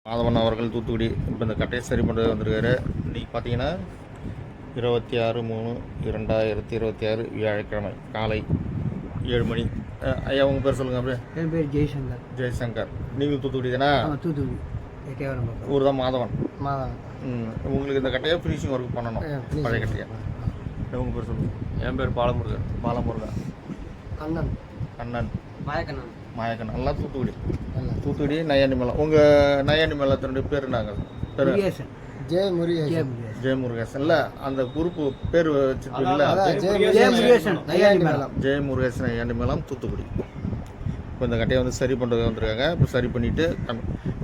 மாதவன் அவர்கள் தூத்துக்குடி இப்போ இந்த கட்டையை சரி பண்ணுறது வந்திருக்காரு. இன்றைக்கி பார்த்தீங்கன்னா 26/3/2026 வியாழக்கிழமை காலை 7 மணி. ஐயா உங்கள் பேர் சொல்லுங்கள். அப்படியே என் பேர் ஜெய்சங்கர். ஜெய்சங்கர். நீங்கள் தூத்துக்குடி தானே? தூத்துக்குடி ஊர் தான் மாதவன். மாதவன். உங்களுக்கு இந்த கட்டையை ஃபினிஷிங் ஒர்க் பண்ணணும், பழைய கட்டையை. உங்கள் பேர் சொல்லுங்கள். என் பேர் பாலமுருகன். பாலமுருகன். அண்ணன் அண்ணன் மாயக்கண்ணன். மாயக்கண்ணன். எல்லாம் தூத்துக்குடி. தூத்துக்குடி நையாண்டி மேளம். உங்கள் நையாண்டி மேளத்தினுடைய பேர் நாங்கள் பேர் ஜெயமுருகேசன். இல்லை அந்த குரூப்பு பேர் வச்சுருக்கீங்களா? ஜெயமுருகேசன் நையாண்டி மேளம் தூத்துக்குடி. இப்போ இந்த கட்டையை வந்து சரி பண்ணுறது வந்திருக்காங்க. இப்போ சரி பண்ணிவிட்டு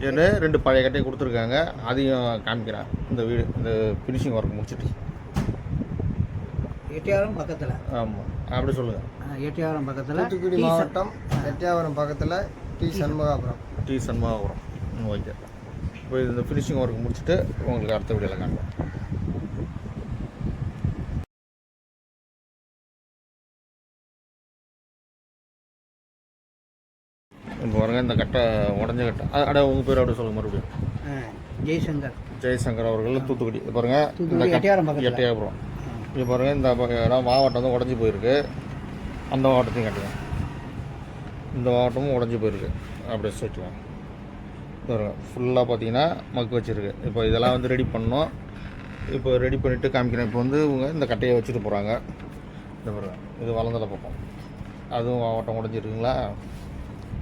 ஏன்னா 2 பழைய கட்டையை கொடுத்துருக்காங்க. அதையும் காமிக்கிறேன். இந்த வீடு இந்த ஃபினிஷிங் ஒர்க் முடிச்சுட்டு. எட்டியாவரம் பக்கத்தில். ஆமாம், அப்படி சொல்லுங்கள். எட்டியாவரம் பக்கத்தில், தூத்துக்குடி மாவட்டம் எட்டியாவரம் பக்கத்தில் டி சண்முகாபுரம். ஓகே. இப்போ இந்த ஃபினிஷிங் ஒர்க் முடிச்சுட்டு உங்களுக்கு அடுத்த வீடியோவில் காண்பேன். இப்போ பாருங்க, இந்த கட்டை உடஞ்ச கட்டை. உங்கள் பேர் அப்படி சொல்லுங்கள் மறுபடியும். ஜெய்சங்கர். ஜெய்சங்கர் அவர்கள் தூத்துக்குடி. பாருங்க, இந்த எட்டியாபுரம். இப்போ பாருங்கள், இந்த இடம் மாவட்டம் வந்து உடஞ்சி போயிருக்கு. அந்த மாவட்டத்தையும் கட்டுங்க. இந்த மாவட்டமும் உடஞ்சி போயிருக்கு. அப்படியே வச்சுக்கலாம். பாருங்க, ஃபுல்லாக பார்த்தீங்கன்னா மக்கு வச்சுருக்கு. இப்போ இதெல்லாம் வந்து ரெடி பண்ணோம். இப்போ ரெடி பண்ணிவிட்டு காமிக்கிறேன். இப்போ வந்து இவங்க இந்த கட்டையை வச்சுட்டு போகிறாங்க. இந்த பாருங்க, இது வளர்ந்தலை பக்கம். அதுவும் மாவட்டம் உடஞ்சிருக்குங்களா?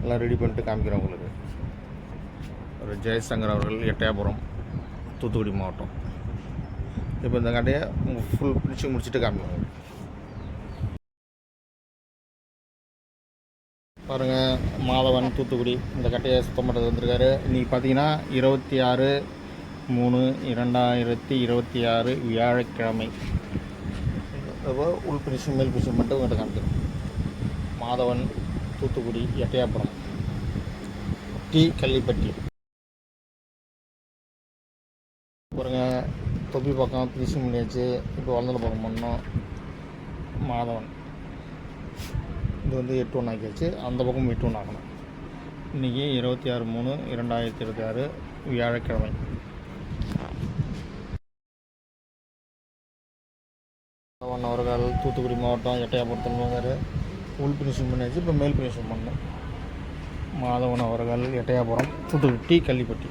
எல்லாம் ரெடி பண்ணிட்டு காமிக்கிறேன் உங்களுக்கு. ஒரு ஜெயசங்கர் அவர்கள் எட்டயபுரம் தூத்துக்குடி மாவட்டம். இப்போ இந்த கட்டையை ஃபுல் ஃபினிஷிங் முடிச்சுட்டு காமிக்கிறோம். பாருங்கள், மாதவன் தூத்துக்குடி இந்த கட்டையை சுத்தம் பண்ணுறது வந்திருக்காரு. இன்றைக்கி பார்த்தீங்கன்னா 26/3/2026 வியாழக்கிழமை. உள் ஃபினிஷிங் மேல் ஃபினிஷிங் மட்டும் உங்கள்கிட்ட காமிக்கிறோம். மாதவன் தூத்துக்குடி எட்டயபுரம் டி கள்ளிப்பட்டி. பாருங்கள், தொப்பி பக்கம் ஃபினிஷிங் பண்ணியாச்சு. இப்போ வளர்ந்தல பக்கம் பண்ணோம். மாதவன் இது வந்து 8 ஆக்கியாச்சு. அந்த பக்கம் 8 ஆக்கணும். இன்றைக்கி 26/3/2026 வியாழக்கிழமை. மாதவன் அவர்கள் தூத்துக்குடி மாவட்டம் எட்டயபுரத்தில் வாங்கார். உள் ஃபினிஷிங் பண்ணியாச்சு. இப்போ மேல் ஃபினிஷிங் பண்ணணும். மாதவன் அவர்கள் எட்டயபுரம் தூத்துக்குடி டி கள்ளிப்பட்டி.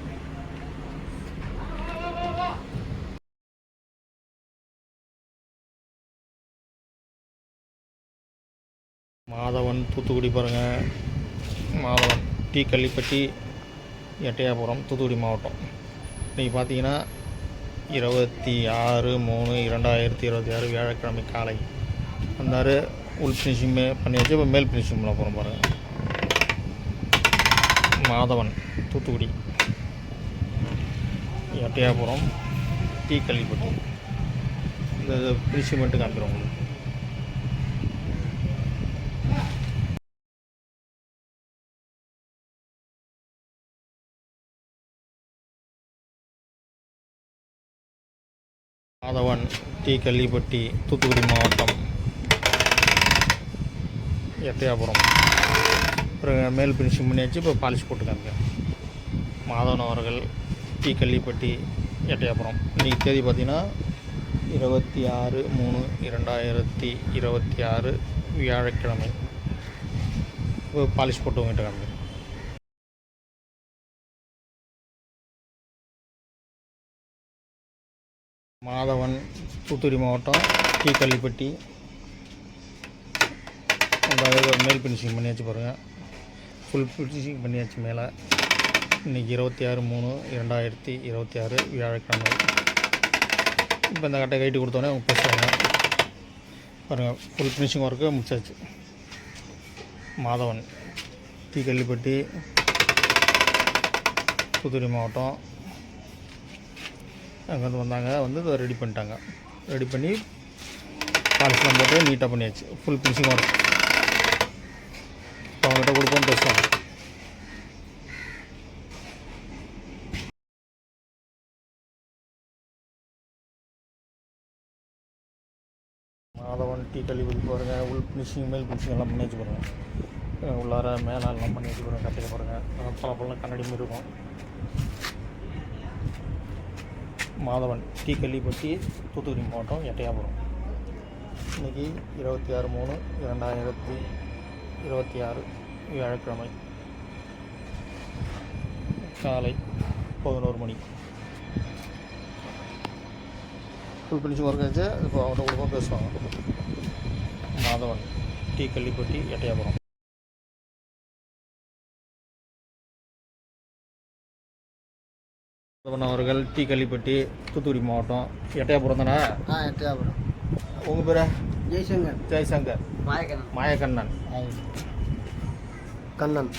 மாதவன் தூத்துக்குடி. பாருங்கள், மாதவன் டி கள்ளிப்பட்டி எட்டயபுரம் தூத்துக்குடி மாவட்டம். இன்றைக்கி பார்த்தீங்கன்னா 26/3/2026 வியாழக்கிழமை காலை வந்தார். உள் ஃபினிஷிங் பண்ணியாச்சு. இப்போ மேல் ஃபினிஷிங் பண்ண போகிறோம். பாருங்கள், மாதவன் தூத்துக்குடி எட்டயபுரம் டி கள்ளிப்பட்டி. இந்த ஃபினிஷிங் மட்டும் காமிக்கிறோம் உங்களுக்கு. மாதவன் டி கள்ளிப்பட்டி தூத்துக்குடி மாவட்டம் எட்டயபுரம். அப்புறம் மேல் ஃபினிஷிங் பண்ணியாச்சு. இப்போ பாலிஷ் போட்டுக்காங்க. மாதவன் அவர்கள் டி கள்ளிப்பட்டி எட்டயபுரம். இன்றைக்கி தேதி பார்த்திங்கன்னா 26/3/2026 வியாழக்கிழமை. இப்போ பாலிஷ் போட்டு வாங்கிட்டு காங்க. மாதவன் தூத்துக்குடி மாவட்டம் டி கள்ளிப்பட்டி. அதாவது மேல் ஃபினிஷிங் பண்ணியாச்சு. பாருங்கள், ஃபுல் ஃபினிஷிங் பண்ணியாச்சு மேலே. இன்றைக்கி 26/3/2026 வியாழக்கிழமை. இப்போ இந்த கட்டை கைட்டு கொடுத்தோன்னே அவங்க பேசுவாங்க. பாருங்கள், ஃபுல் ஃபினிஷிங் ஒர்க்கு முடிச்சாச்சு. மாதவன் டி கள்ளிப்பட்டி தூத்துக்குடி மாவட்டம். அங்கே வந்து வந்தாங்க, வந்து ரெடி பண்ணிட்டாங்க. ரெடி பண்ணி பாலிஷ்லாம் போட்டு நீட்டாக பண்ணியாச்சு. Full finishing work. இப்போ அவங்ககிட்ட கொடுப்போன்னு பேசுவாங்க. மாதவன் டி கள்ளிப்பட்டி. பாருங்கள், உள் ஃபினிஷிங் மேல் ஃபினிஷிங் எல்லாம் பண்ணி வச்சு பாருங்கள். உள்ளார மேலே எல்லாம் பண்ணி வச்சு பாருங்கள். கட்டிக்க பாருங்கள், பல கண்ணாடி மாதிரி இருக்கும். மாதவன் டி கள்ளிப்பட்டி தூத்துக்குடி மாவட்டம் எட்டயபுரம். இன்றைக்கி 26/3/2026 வியாழக்கிழமை காலை 11 மணி. ஃபுல் ஃபினிஷிங் ஒர்க் ஆச்சு. இப்போ அவங்கள்ட்ட கொடுப்போம், பேசுவாங்க. மாதவன் டி கள்ளிப்பட்டி எட்டயபுரம். மாதவன் அவர்கள் டி கள்ளிப்பட்டி தூத்துக்குடி மாவட்டம் எட்டயபுரம் தானே? எட்டயபுரம். உங்கள் பேர்? ஜெய்சங்கர். ஜெய்சங்கர். மாயக்கண்ணன். கண்ணன்.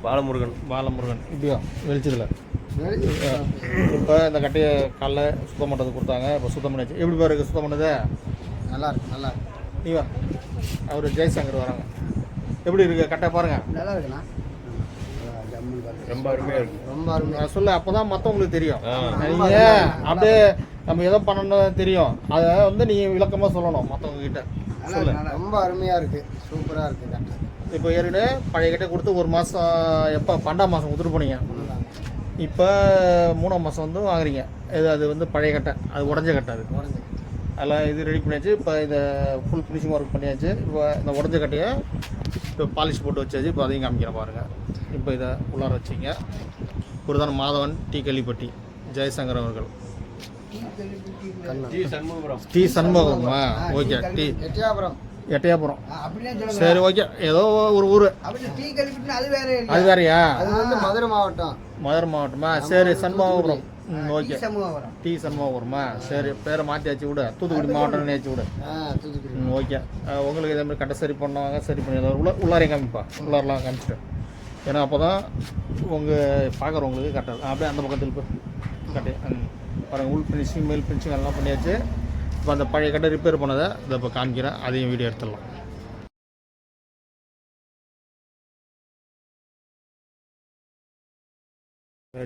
பாலமுருகன். இப்படியா வெளிச்சதில் இப்போ இந்த கட்டையை காலைல சுத்தம் பண்ணுறது கொடுத்தாங்க. இப்போ சுத்தம் பண்ணியாச்சு. எப்படி பாருக்கு சுத்தம் பண்ணது? நல்லா இருக்கு. நீ வா. அவர் ஜெய்சங்கர் வராங்க. எப்படி இருக்கு கட்டை பாருங்க? நல்லா இருக்குண்ணா. ரொம்ப அருமையாக இருக்குது. ரொம்ப அருமையாக சொல்ல. அப்போ தான் மற்றவங்களுக்கு தெரியும். நீங்கள் அப்படியே நம்ம எதோ பண்ணணும் தெரியும். அதை வந்து நீங்கள் விளக்கமாக சொல்லணும் மற்றவங்க கிட்ட. சொல்ல. ரொம்ப அருமையாக இருக்குது. சூப்பராக இருக்குது கட்டை. இப்போ ஏற்கனவே பழைய கட்டை கொடுத்து 1 மாதம், எப்போ 12ஆம் மாதம் கொடுத்துட்டு போனீங்க. இப்போ 3ஆம் மாதம் வந்து வாங்குறீங்க. அது வந்து பழைய கட்டை, அது உடஞ்ச கட்டை. அது அதெல்லாம் இது ரெடி பண்ணியாச்சு. இப்போ இதை ஃபுல் ஃபினிஷிங் ஒர்க் பண்ணியாச்சு. இப்போ இந்த உடஞ்ச கட்டையை இப்போ பாலிஷ் போட்டு வச்சாச்சு. இப்போ அதையும் காமிக்கிறேன் பாருங்கள். இப்போ இதை உள்ளார வச்சிங்க. குருதான் மாதவன் டி கள்ளிப்பட்டி ஜெயசங்கர் அவர்கள். டி சண்முகமா? ஓகே. டி எட்டயபுரம். சரி, ஓகே. ஏதோ ஒரு ஊர். அது வேறையா? அது வந்து மதுரை மாவட்டமா? சரி, சண்முகபுரம். ஓகே. டி சண்முகபுரமா? சரி, பேரை மாற்றியாச்சு விடு. தூத்துக்குடி மாவட்டம் நினைச்சு விடு. ஓகே. உங்களுக்கு இதே மாதிரி கட்டை சரி பண்ணுவாங்க. சரி பண்ணி உள்ளாரையும் காமிப்பா. உள்ளாரெலாம் காமிச்சிட்டு. ஏன்னா அப்போ தான் உங்கள் பார்க்குறவங்களுக்கு கரெக்டாக. அப்படியே அந்த பக்கத்தில் போய் கட்டை பாருங்கள். உள் ஃபினிஷிங் மேல் ஃபினிஷிங் எல்லாம் பண்ணியாச்சு. இப்போ அந்த பழைய கட்டை ரிப்பேர் பண்ணதை இதை இப்போ காமிக்கிறேன். அதையும் வீடியோ எடுத்துடலாம்.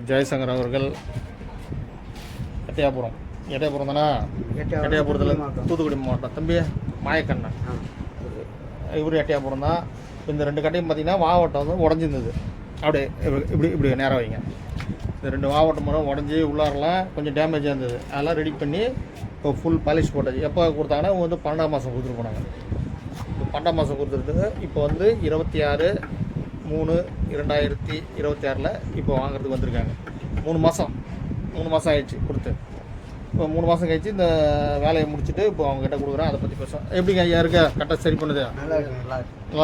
ஜெயசங்கர் அவர்கள் எட்டயபுரம் தானே? எட்டயபுரத்தில் தூத்துக்குடி மாவட்டம். தம்பி மாயக்கண்ணன். இவர் எட்டயபுரம் தான். இந்த 2 கட்டையும் பார்த்தீங்கன்னா மாவட்டம் வந்து உடஞ்சிருந்தது. அப்படியே இப்படி நேரம் வைங்க. இந்த 2 மாவட்டம் மூலம் உடஞ்சி உள்ளாரெலாம் கொஞ்சம் டேமேஜாக இருந்தது. அதெல்லாம் ரெடி பண்ணி இப்போ ஃபுல் பாலிஷ் போட்டாச்சு. எப்போ கொடுத்தாங்கன்னா இவங்க வந்து 12ஆம் மாதம் கொடுத்துட்டு போனாங்க. இப்போ 12ஆம் மாதம் கொடுத்துருக்கு. இப்போ வந்து 26/3/2026 இப்போ வாங்குறதுக்கு வந்திருக்காங்க. 3 மாதம் ஆயிடுச்சு கொடுத்து. இப்போ 3 மாதம் கழிச்சு இந்த வேலையை முடிச்சுட்டு இப்போ அவங்ககிட்ட கொடுக்குறேன். அதை பற்றி பேசுவோம். எப்படிங்க ஐயா இருக்க கட்டை சரி பண்ணுது? நல்லா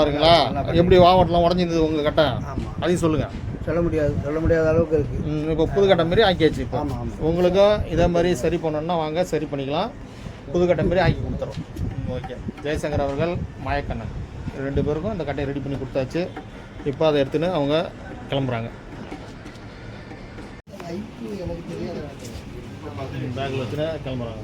இருக்குங்களா? எப்படி வாவட்டெலாம் உடஞ்சிருந்தது உங்கள் கட்டை? அதையும் சொல்லுங்கள். சொல்ல முடியாத அளவுக்கு இருக்குது. இப்போ புது கட்டை மாரி ஆக்கியாச்சு. இப்போ உங்களுக்கும் இதே மாதிரி சரி பண்ணணுன்னா வாங்க, சரி பண்ணிக்கலாம். புது கட்டை மாரி ஆக்கி கொடுத்துறோம். ஓகே. ஜெயசங்கர் அவர்கள் மாயக்கண்ணன் 2 பேருக்கும் இந்த கட்டையை ரெடி பண்ணி கொடுத்தாச்சு. இப்போ அதை எடுத்துன்னு அவங்க கிளம்புறாங்க. பேக்கில் வச்சுன்னு கிளம்புறாங்க.